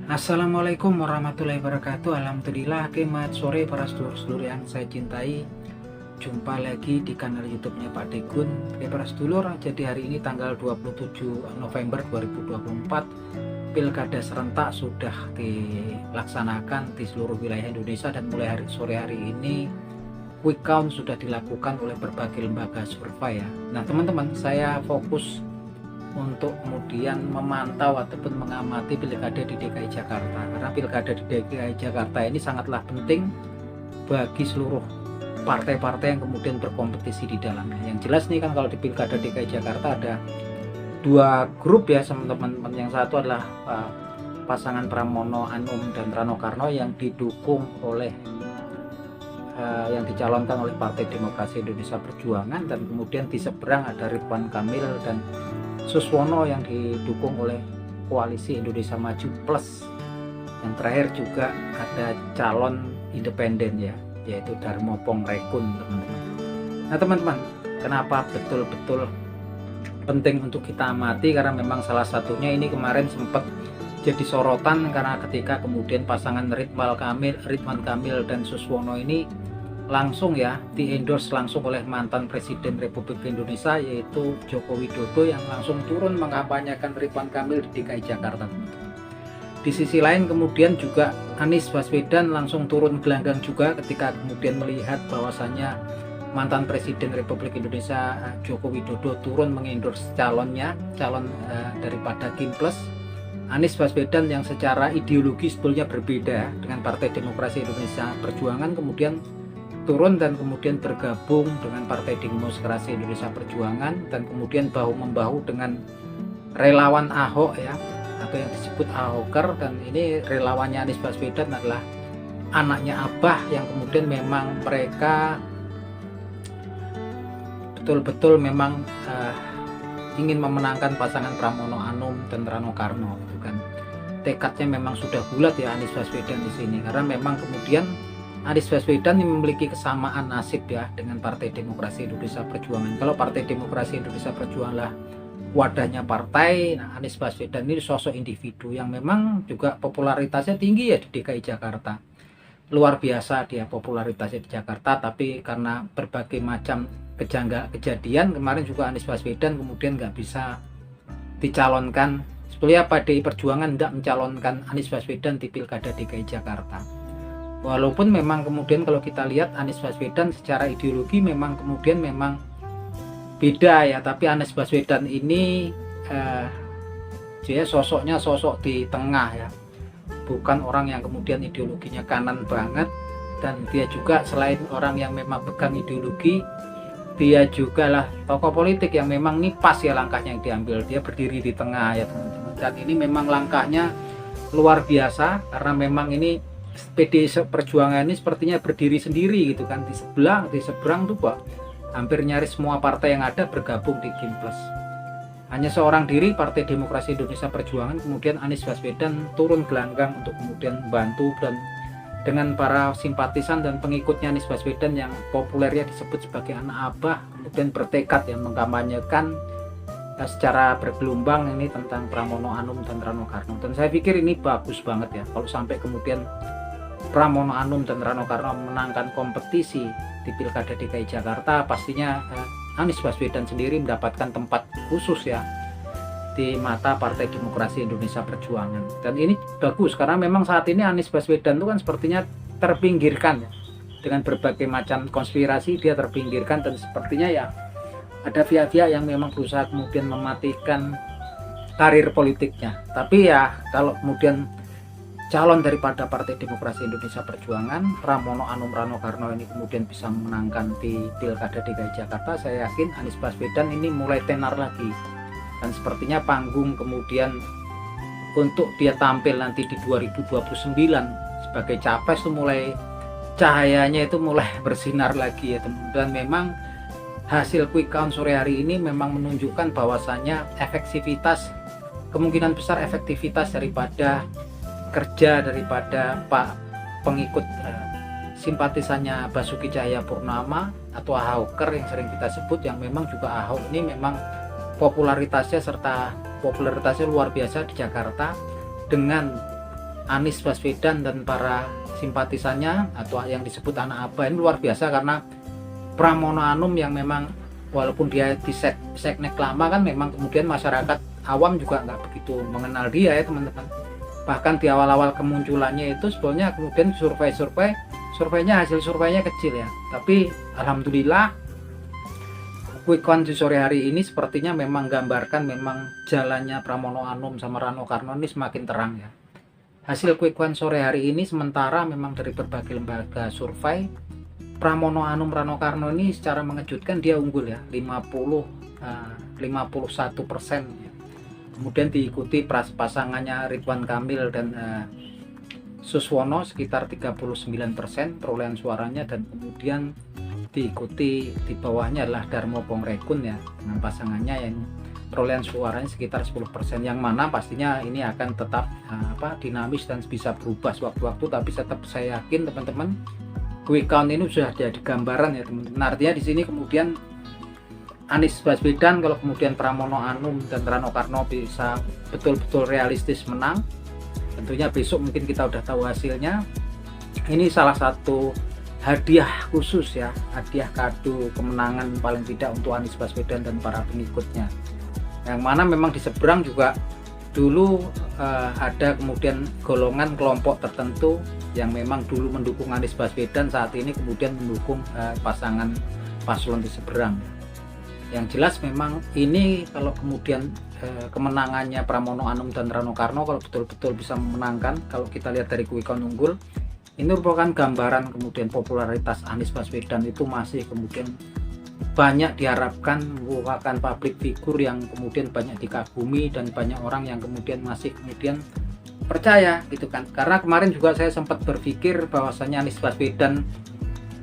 Assalamualaikum warahmatullahi wabarakatuh. Alhamdulillah, selamat sore para sedulur-sedulur yang saya cintai. Jumpa lagi di kanal YouTube-nya Pak Degun. Oke para sedulur, jadi hari ini tanggal 27 November 2024, Pilkada serentak sudah dilaksanakan di seluruh wilayah Indonesia, dan mulai sore hari ini quick count sudah dilakukan oleh berbagai lembaga survei ya. Nah teman-teman, saya fokus untuk kemudian memantau ataupun mengamati pilkada di DKI Jakarta, karena pilkada di DKI Jakarta ini sangatlah penting bagi seluruh partai-partai yang kemudian berkompetisi di dalamnya. Yang jelas nih kan, kalau di pilkada DKI Jakarta ada dua grup ya teman-teman. Yang satu adalah pasangan Pramono Anum dan Rano Karno yang didukung oleh yang dicalonkan oleh Partai Demokrasi Indonesia Perjuangan, dan kemudian di seberang ada Ridwan Kamil dan Suswono yang didukung oleh Koalisi Indonesia Maju Plus. Yang terakhir juga ada calon independen ya, yaitu Darmo Pongrekun teman-teman. Nah teman-teman, kenapa betul-betul penting untuk kita amati? Karena memang salah satunya ini kemarin sempat jadi sorotan, karena ketika kemudian pasangan Ridwan Kamil dan Suswono ini langsung ya di-endorse langsung oleh mantan Presiden Republik Indonesia, yaitu Joko Widodo, yang langsung turun mengkampanyekan Ridwan Kamil di DKI Jakarta. Di sisi lain kemudian juga Anies Baswedan langsung turun gelanggang juga ketika kemudian melihat bahwasannya mantan Presiden Republik Indonesia Joko Widodo turun mengendorse calon daripada Kim Plus. Anies Baswedan yang secara ideologi sebetulnya berbeda dengan Partai Demokrasi Indonesia Perjuangan kemudian turun dan kemudian bergabung dengan Partai Demokrasi Indonesia Perjuangan, dan kemudian bahu-membahu dengan relawan Ahok ya, atau yang disebut Ahoker. Dan ini relawannya Anies Baswedan adalah anaknya Abah, yang kemudian memang mereka betul-betul memang ingin memenangkan pasangan Pramono Anum dan Rano Karno itu kan. Tekadnya memang sudah bulat ya Anies Baswedan di sini, karena memang kemudian Anies Baswedan ini memiliki kesamaan nasib ya dengan Partai Demokrasi Indonesia Perjuangan. Kalau Partai Demokrasi Indonesia Perjuangan lah wadahnya partai, nah Anies Baswedan ini sosok individu yang memang juga popularitasnya tinggi ya di DKI Jakarta. Luar biasa dia popularitasnya di Jakarta, tapi karena berbagai macam kejadian kemarin juga Anies Baswedan kemudian nggak bisa dicalonkan. Sebetulnya PDI Perjuangan tidak mencalonkan Anies Baswedan di Pilkada DKI Jakarta. Walaupun memang kemudian kalau kita lihat Anies Baswedan secara ideologi memang kemudian memang beda ya, tapi Anies Baswedan ini dia sosoknya sosok di tengah ya, bukan orang yang kemudian ideologinya kanan banget. Dan dia juga selain orang yang memang pegang ideologi, dia juga lah tokoh politik yang memang nih pas ya langkahnya yang diambil, dia berdiri di tengah ya teman-teman. Dan ini memang langkahnya luar biasa, karena memang ini PDI Perjuangan ini sepertinya berdiri sendiri gitu kan. Di seberang tuh Pak, hampir nyaris semua partai yang ada bergabung di Kim Plus. Hanya seorang diri Partai Demokrasi Indonesia Perjuangan, kemudian Anies Baswedan turun gelanggang untuk kemudian membantu, dan dengan para simpatisan dan pengikutnya Anies Baswedan yang populernya disebut sebagai anak Abah, kemudian bertekad yang mengkampanyekan secara bergelombang ini tentang Pramono Anum dan Rano Karno. Dan saya pikir ini bagus banget ya, kalau sampai kemudian Pramono Anum dan Rano Karno menangkan kompetisi di Pilkada DKI Jakarta, pastinya Anies Baswedan sendiri mendapatkan tempat khusus ya di mata Partai Demokrasi Indonesia Perjuangan. Dan ini bagus karena memang saat ini Anies Baswedan itu kan sepertinya terpinggirkan ya, dengan berbagai macam konspirasi dia terpinggirkan, dan sepertinya ya ada pihak-pihak yang memang berusaha kemudian mematikan karir politiknya. Tapi ya kalau kemudian calon daripada Partai Demokrasi Indonesia Perjuangan, Pramono Anum Rano Karno ini kemudian bisa memenangkan di Pilkada DKI Jakarta, saya yakin Anies Baswedan ini mulai tenar lagi. Dan sepertinya panggung kemudian untuk dia tampil nanti di 2029 sebagai capres itu mulai cahayanya itu mulai bersinar lagi ya teman. Dan memang hasil quick count sore hari ini memang menunjukkan bahwasannya kemungkinan besar efektivitas daripada kerja daripada Pak pengikut simpatisannya Basuki Cahayapurnama atau Ahoker yang sering kita sebut, yang memang juga Ahok ini memang popularitasnya luar biasa di Jakarta, dengan Anies Baswedan dan para simpatisannya atau yang disebut anak abah ini luar biasa, karena Pramono Anum yang memang walaupun dia di seknek lama kan memang kemudian masyarakat awam juga nggak begitu mengenal dia ya teman-teman. Bahkan di awal-awal kemunculannya itu sebetulnya kemudian surveinya hasil surveinya kecil ya, tapi alhamdulillah quick count di sore hari ini sepertinya memang gambarkan memang jalannya Pramono Anum sama Rano Karno ini semakin terang ya. Hasil quick count sore hari ini sementara memang dari berbagai lembaga survei Pramono Anum Rano Karno ini secara mengejutkan dia unggul ya, 51%. Kemudian diikuti pasangannya Ridwan Kamil dan Suswono sekitar 39% perolehan suaranya, dan kemudian diikuti di bawahnya adalah Darmo Pongrekun ya dengan pasangannya yang perolehan suaranya sekitar 10%, yang mana pastinya ini akan tetap dinamis dan bisa berubah sewaktu-waktu, tapi tetap saya yakin teman-teman quick count ini sudah jadi gambaran ya teman-teman. Artinya di sini kemudian Anies Baswedan kalau kemudian Pramono Anum dan Rano Karno bisa betul-betul realistis menang, tentunya besok mungkin kita udah tahu hasilnya. Ini salah satu hadiah khusus ya, hadiah kado kemenangan paling tidak untuk Anies Baswedan dan para pengikutnya, yang mana memang di seberang juga dulu ada kemudian golongan kelompok tertentu yang memang dulu mendukung Anies Baswedan, saat ini kemudian mendukung pasangan paslon di seberang. Yang jelas memang ini kalau kemudian kemenangannya Pramono Anum dan Rano Karno kalau betul-betul bisa memenangkan, kalau kita lihat dari quick count unggul, ini merupakan gambaran kemudian popularitas Anies Baswedan itu masih kemudian banyak diharapkan merupakan public figure yang kemudian banyak dikagumi dan banyak orang yang kemudian masih kemudian percaya gitu kan. Karena kemarin juga saya sempat berpikir bahwasanya Anies Baswedan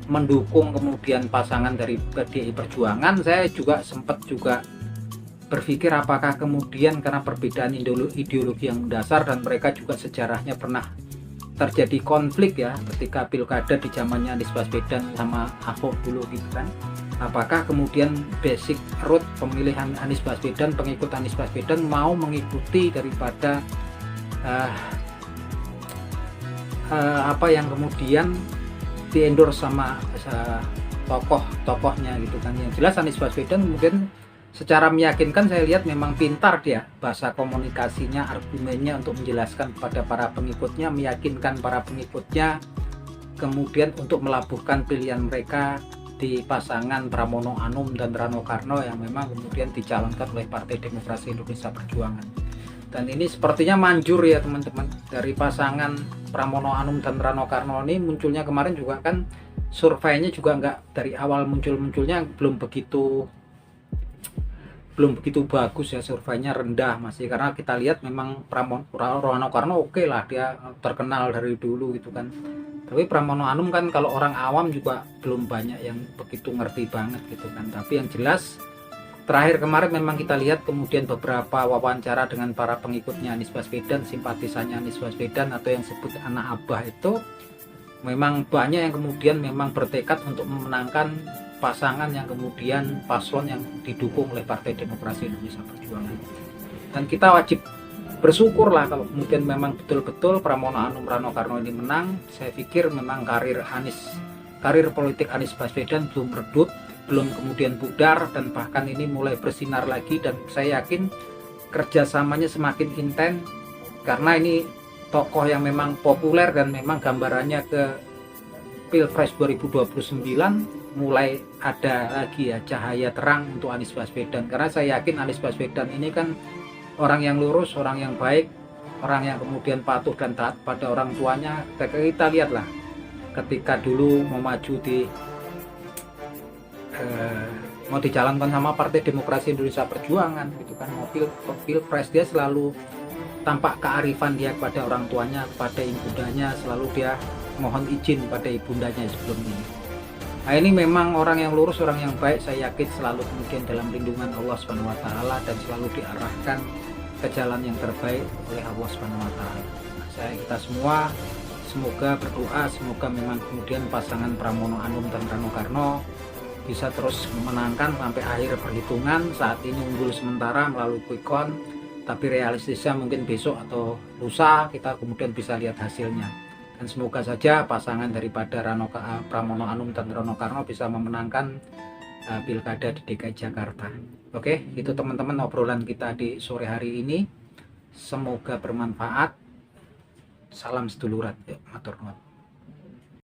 mendukung kemudian pasangan dari PDI Perjuangan, saya juga sempat berpikir apakah kemudian karena perbedaan ideologi yang mendasar dan mereka juga sejarahnya pernah terjadi konflik ya ketika pilkada di zamannya Anies Baswedan sama Ahok dulu gitu kan. Apakah kemudian basic root pemilihan Anies Baswedan, pengikut Anies Baswedan mau mengikuti daripada apa yang kemudian di-endorse sama tokoh-tokohnya gitu kan. Yang jelas Anies Baswedan kemudian secara meyakinkan saya lihat memang pintar dia, bahasa komunikasinya, argumennya untuk menjelaskan kepada para pengikutnya, meyakinkan para pengikutnya kemudian untuk melabuhkan pilihan mereka di pasangan Pramono Anum dan Rano Karno yang memang kemudian dicalonkan oleh Partai Demokrasi Indonesia Perjuangan. Dan ini sepertinya manjur ya teman-teman, dari pasangan Pramono Anum dan Rano Karno ini munculnya kemarin juga kan surveinya juga nggak dari awal munculnya belum begitu bagus ya, surveinya rendah masih, karena kita lihat memang Rano Karno oke lah, dia terkenal dari dulu gitu kan, tapi Pramono Anum kan kalau orang awam juga belum banyak yang begitu ngerti banget gitu kan. Tapi yang jelas terakhir kemarin memang kita lihat kemudian beberapa wawancara dengan para pengikutnya Anies Baswedan, simpatisannya Anies Baswedan atau yang disebut anak abah itu, memang banyak yang kemudian memang bertekad untuk memenangkan pasangan yang kemudian paslon yang didukung oleh Partai Demokrasi Indonesia Perjuangan. Dan kita wajib bersyukurlah kalau kemudian memang betul-betul Pramono Anum Rano Karno ini menang. Saya pikir memang karir politik Anies Baswedan belum redup, belum kemudian pudar, dan bahkan ini mulai bersinar lagi, dan saya yakin kerjasamanya semakin intens karena ini tokoh yang memang populer dan memang gambarannya ke Pilpres 2029 mulai ada lagi ya cahaya terang untuk Anies Baswedan, karena saya yakin Anies Baswedan ini kan orang yang lurus, orang yang baik, orang yang kemudian patuh dan taat pada orang tuanya. Kita lihatlah ketika dulu mau maju mau dicalonkan sama Partai Demokrasi Indonesia Perjuangan gitu kan, Pilpres dia selalu tampak kearifan dia kepada orang tuanya, kepada ibundanya, selalu dia mohon izin pada ibundanya sebelum ini. Nah, ini memang orang yang lurus, orang yang baik, saya yakin selalu kemudian dalam lindungan Allah Subhanahu wa taala dan selalu diarahkan ke jalan yang terbaik oleh Allah Subhanahu wa taala. Kita semua semoga berdoa, semoga memang kemudian pasangan Pramono Anum dan Rano Karno bisa terus memenangkan sampai akhir perhitungan. Saat ini unggul sementara melalui quick count tapi realistisnya mungkin besok atau lusa kita kemudian bisa lihat hasilnya. Dan semoga saja pasangan daripada Pramono Anum dan Rano Karno bisa memenangkan pilkada di DKI Jakarta. Oke, itu teman-teman obrolan kita di sore hari ini. Semoga bermanfaat. Salam sedulurat. Matur nuwun.